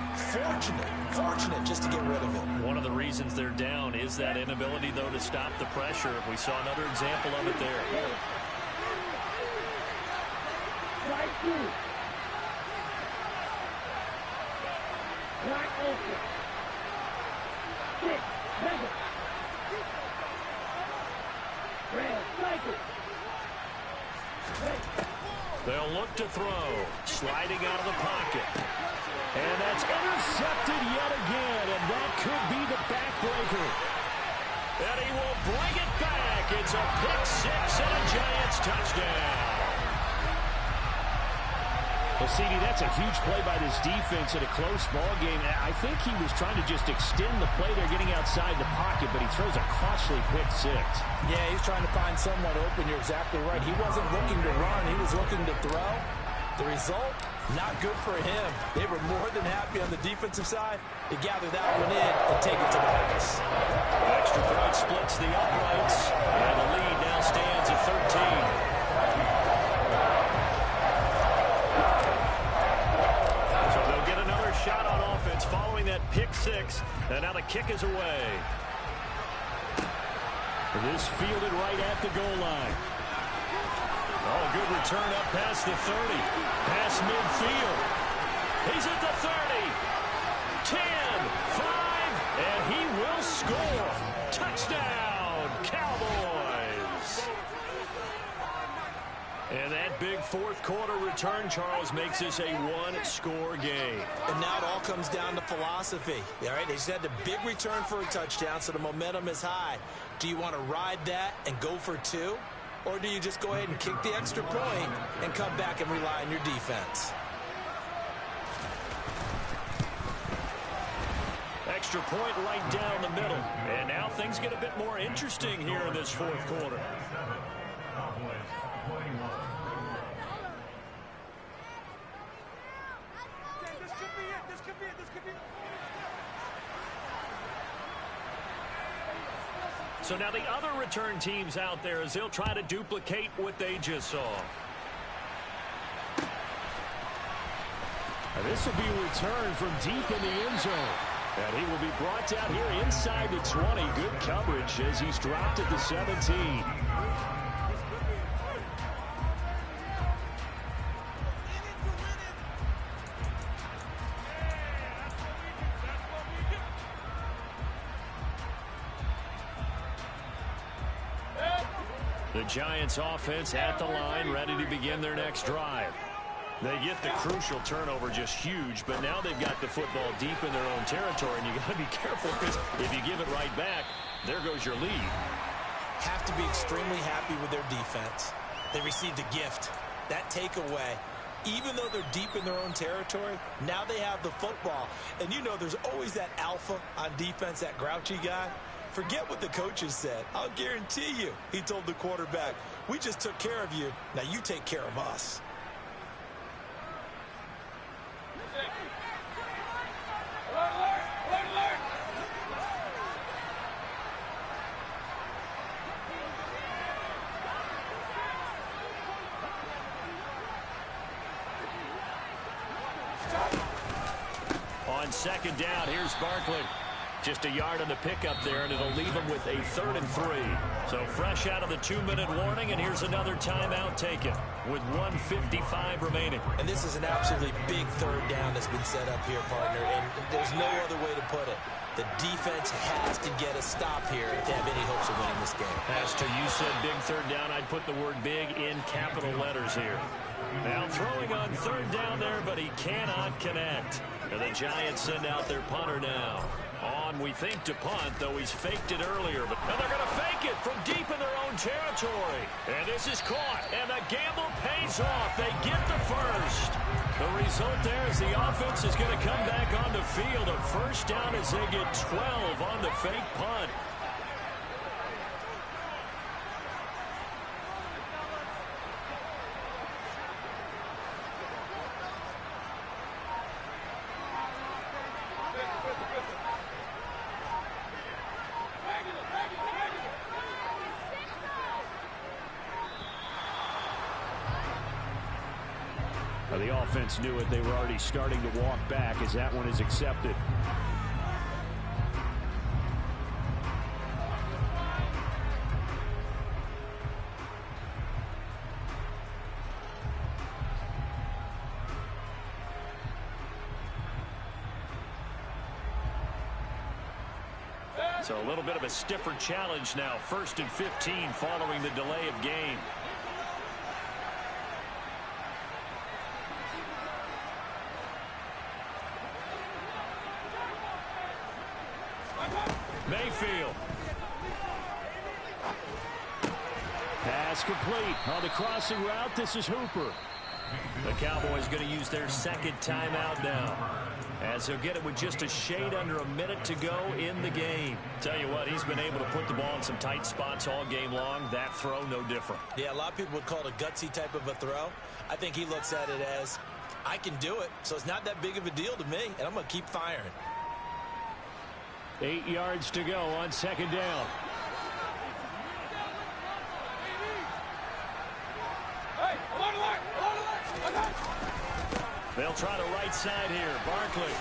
Fortunate just to get rid of it. One of the reasons they're down is that inability, though, to stop the pressure. We saw another example of it there. They'll look to throw. Sliding out of the pocket. And that's intercepted yet again. And that could be the backbreaker. And he will bring it back. It's a pick six and a Giants touchdown. Well, CD, that's a huge play by this defense in a close ball game. I think he was trying to just extend the play there, getting outside the pocket, but he throws a costly pick six. Yeah, he's trying to find someone open. You're exactly right. He wasn't looking to run. He was looking to throw. The result, not good for him. They were more than happy on the defensive side to gather that one in and take it to the house. Extra point splits the uprights, and the lead now stands at 13. Shot on offense following that pick six, and now the kick is away. This fielded right at the goal line. Oh, good return up past the 30, past midfield. He's at the 30, 10, 5, and he big fourth quarter return, Charles, makes this a one-score game. And now it all comes down to philosophy. All right, they just had the big return for a touchdown, so the momentum is high. Do you want to ride that and go for two? Or do you just go ahead and kick the extra point and come back and rely on your defense? Extra point right down the middle. And now things get a bit more interesting here in this fourth quarter. So now the other return teams out there as they'll try to duplicate what they just saw. And this will be a return from deep in the end zone. And he will be brought down here inside the 20. Good coverage as he's dropped at the 17. The Giants offense at the line, ready to begin their next drive. They get the crucial turnover, just huge, but now they've got the football deep in their own territory, and you got to be careful because if you give it right back, there goes your lead. Have to be extremely happy with their defense. They received a gift. That takeaway, even though they're deep in their own territory, now they have the football. And you know there's always that alpha on defense, that grouchy guy. Forget what the coaches said. I'll guarantee you, he told the quarterback, we just took care of you. Now you take care of us. On second down, here's Barkley. Just a yard on the pickup there, and it'll leave him with a 3rd and 3. So fresh out of the 2-minute warning, and here's another timeout taken with 1:55 remaining. And this is an absolutely big 3rd down that's been set up here, partner, and there's no other way to put it. The defense has to get a stop here to have any hopes of winning this game. Pastor, you said big 3rd down. I'd put the word big in capital letters here. Now throwing on 3rd down there, but he cannot connect. And the Giants send out their punter now. On, we think, to punt, though he's faked it earlier. But now they're going to fake it from deep in their own territory. And this is caught, and the gamble pays off. They get the first. The result there is the offense is going to come back on the field. A first down as they get 12 on the fake punt. The offense knew it. They were already starting to walk back as that one is accepted. So a little bit of a stiffer challenge now. 1st and 15 following the delay of game. Mayfield. Pass complete. On the crossing route, this is Hooper. The Cowboys going to use their 2nd timeout now, as they'll get it with just a shade under a minute to go in the game. Tell you what, he's been able to put the ball in some tight spots all game long. That throw, no different. Yeah, a lot of people would call it a gutsy type of a throw. I think he looks at it as, I can do it, so it's not that big of a deal to me, and I'm going to keep firing. 8 yards to go on 2nd down. They'll try the right side here. Barkley.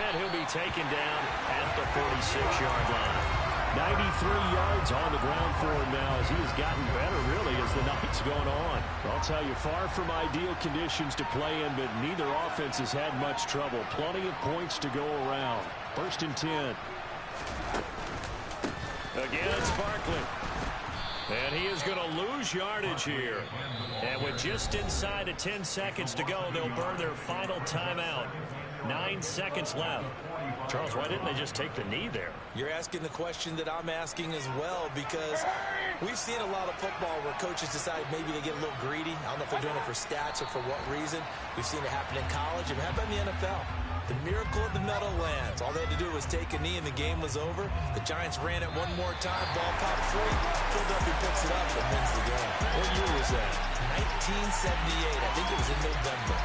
And he'll be taken down at the 46-yard line. 93 yards on the ground for him now as he has gotten better, really, as the night's going on. I'll tell you, far from ideal conditions to play in, but neither offense has had much trouble. Plenty of points to go around. 1st and 10. Again, it's Barkley. And And he is going to lose yardage here. And with just inside of 10 seconds to go, they'll burn their final timeout. 9 seconds left. Charles, why didn't they just take the knee there? You're asking the question that I'm asking as well, because we've seen a lot of football where coaches decide maybe they get a little greedy. I don't know if they're doing it for stats or for what reason. We've seen it happen in college and happen in the NFL. The miracle of the Meadowlands. All they had to do was take a knee and the game was over. The Giants ran it one more time. Ball popped free. Philadelphia picks it up and wins the game. What year was that? 1978. I think it was in November.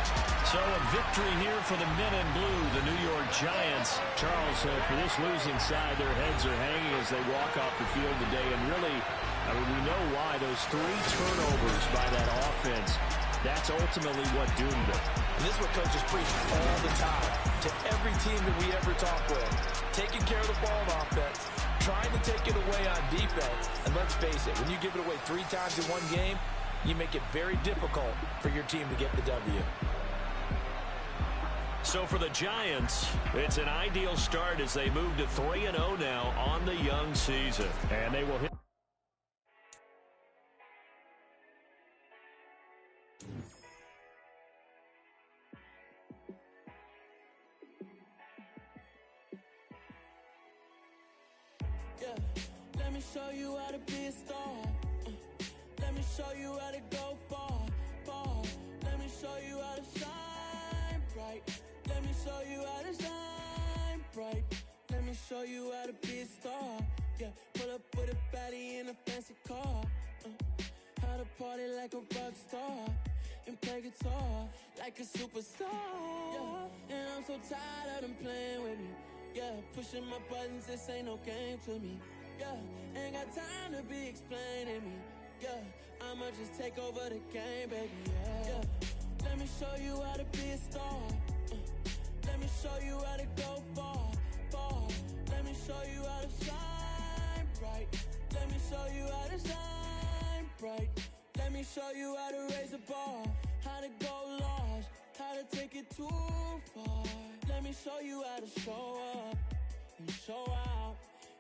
So a victory here for the men in blue, the New York Giants. Charles, for this losing side, their heads are hanging as they walk off the field today. And really, I mean, we know why. Those 3 turnovers by that offense, that's ultimately what doomed them. And this is what coaches preach all the time to every team that we ever talk with. Taking care of the ball on offense, trying to take it away on defense. And let's face it, when you give it away 3 times in one game, you make it very difficult for your team to get the W. So for the Giants, it's an ideal start as they move to 3-0 now on the young season. And they will hit. Yeah, let me show you how to be a star. Let me show you how to go far, far. Let me show you how to shine bright. Let me show you how to shine bright. Let me show you how to be a star. Yeah, pull up with a baddie in a fancy car. How to party like a rock star and play guitar like a superstar. Yeah, and I'm so tired of them playing with me. Yeah, pushing my buttons, this ain't no game to me. Yeah, ain't got time to be explaining me. Yeah, I'ma just take over the game, baby. Yeah, let me show you how to be a star. Let me show you how to go far, far. Let me show you how to shine bright. Let me show you how to shine bright. Let me show you how to raise a bar, how to go large, how to take it too far. Let me show you how to show up and show out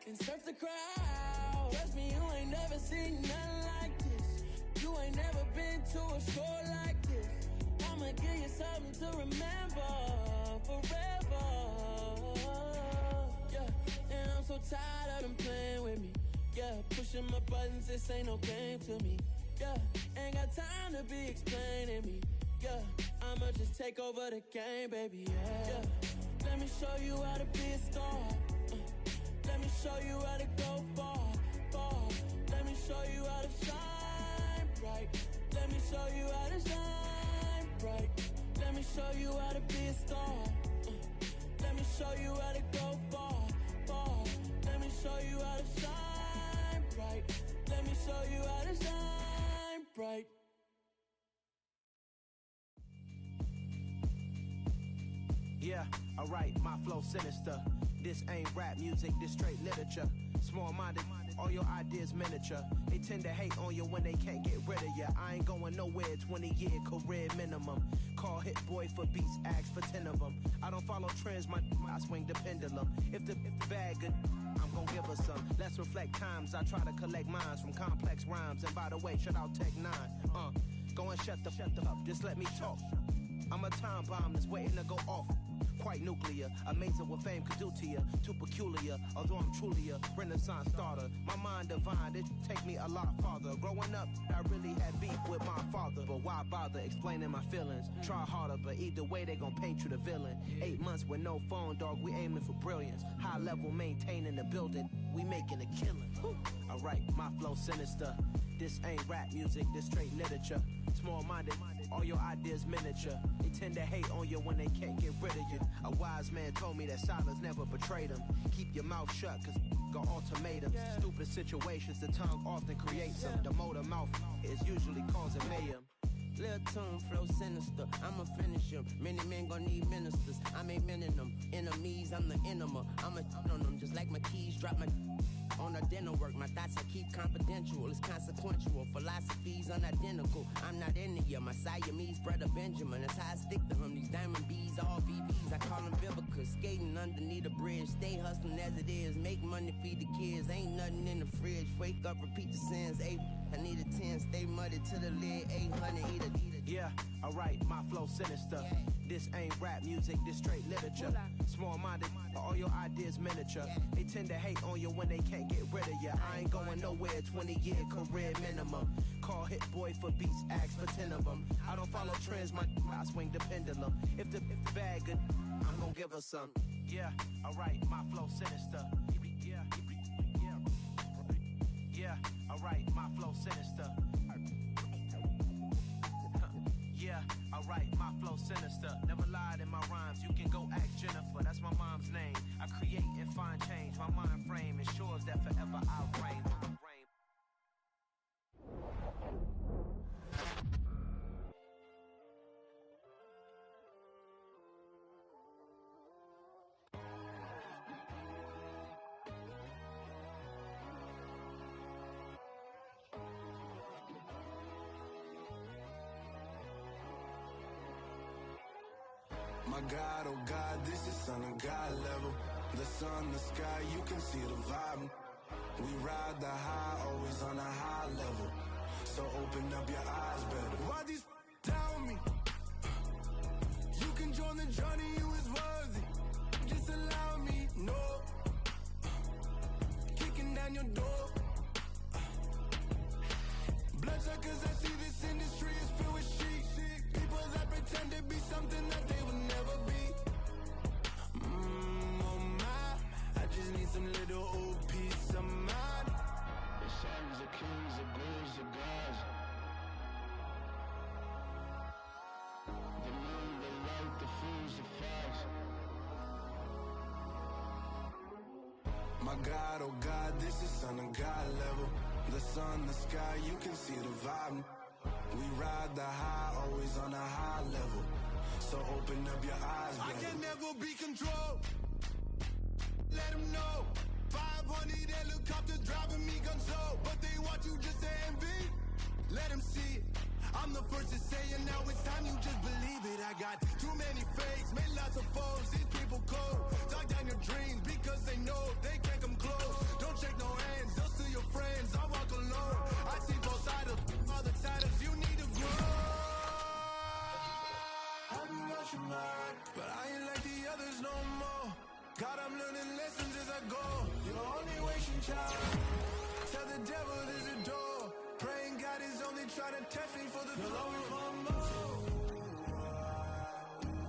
and surf the crowd. Trust me, you ain't never seen nothing like this. You ain't never been to a show like this. I'ma give you something to remember forever. Yeah, and I'm so tired of them playing with me. Yeah, pushing my buttons, this ain't no game to me. Yeah, ain't got time to be explaining me. Yeah, I'ma just take over the game, baby. Yeah, let me show you how to be a star. Let me show you how to go far, far. Let me show you how to shine bright. Let me show you how to shine bright. Let me show you how to be a star. Let me show you how to go far, far. Let me show you how to shine bright. Let me show you how to shine bright. Yeah, alright, my flow sinister. This ain't rap music, this straight literature. Small-minded, all your ideas miniature. They tend to hate on you when they can't get rid of you. I ain't going nowhere, 20-year career minimum. Call Hit Boy for beats, ask for 10 of them. I don't follow trends, I swing the pendulum. If the bag good, I'm gon' give her some. Let's reflect times, I try to collect minds from complex rhymes. And by the way, shout out Tech 9. Go and shut the up, just let me talk. I'm a time bomb that's waiting to go off. Quite nuclear, amazing what fame could do to you. Too peculiar, although I'm truly a renaissance starter. My mind divine, it take me a lot farther. Growing up, I really had beef with my father. But why bother explaining my feelings? Try harder, but either way they gon' paint you the villain. 8 months with no phone, dog, we aiming for brilliance. High level maintaining the building, we making a killing. Alright, my flow sinister. This ain't rap music, this straight literature. Small-minded, all your ideas miniature. They tend to hate on you when they can't get rid of you. A wise man told me that silence never betrayed him. Keep your mouth shut, cause got ultimatums. Stupid situations, the tongue often creates them. The motor mouth is usually causing mayhem. Lil' tune, flow sinister, I'ma finish him. Many men gon' need ministers, I'm a men in them. Enemies, I'm the enema. I'm on them, just like my keys, drop my on a dinner work. My thoughts I keep confidential, it's consequential. Philosophies unidentical, I'm not into you. My Siamese brother Benjamin, that's how I stick to him. These diamond bees, all BBs, I call them biblical. Cause skating underneath the bridge, stay hustling as it is. Make money, feed the kids, ain't nothing in the fridge. Wake up, repeat the sins, I need a 10, stay muddy to the lid, 800, eat a. Yeah, alright, my flow sinister. This ain't rap music, this straight literature. Small-minded, all your ideas miniature. They tend to hate on you when they can't get rid of you. I ain't going nowhere, 20-year career minimum. Call Hit Boy for beats, ask for 10 of them. I don't follow trends, I swing the pendulum. If the bag good, I'm gonna give her some. Yeah, alright, my flow sinister. Yeah, alright, my flow sinister. Yeah, alright, my flow sinister. Never lied in my rhymes, you can go ask Jennifer. That's my mom's name. I create and find change. My mind frame ensures that forever I reign. My God, oh God, this is son of God level. The sun, the sky, you can see the vibe. We ride the high, always on a high level. So open up your eyes better. Why these tell me? You can join the journey, you is worthy. Just allow me, no. Kicking down your door. Bloodsuckers, I see this industry is filled with sheep. People that pretend to be something that they will never be. Oh my, I just need some little old peace of mind. The sons, the kings, the ghouls, the gods. The moon, the light, the fools, the facts. My God, oh God, this is son of God level. The sun, the sky, you can see the vibe. We ride the high, always on a high level. So open up your eyes, baby. I can never be controlled. Let them know. 500 helicopters driving me gonzo. But they want you just to envy. Let them see it. I'm the first to say it, now it's time you just believe it. I got too many fakes, made lots of foes. These people cold. Talk down your dreams because they know they can't come close. Don't shake no hands, those to your friends. I walk alone. I see both sides of other siders. You need to grow. I've been rushing mine, but I ain't like the others no more. God, I'm learning lessons as I go. You're only wasting child. Tell the devil there's a door. Praying God is only trying to test me for the glory of my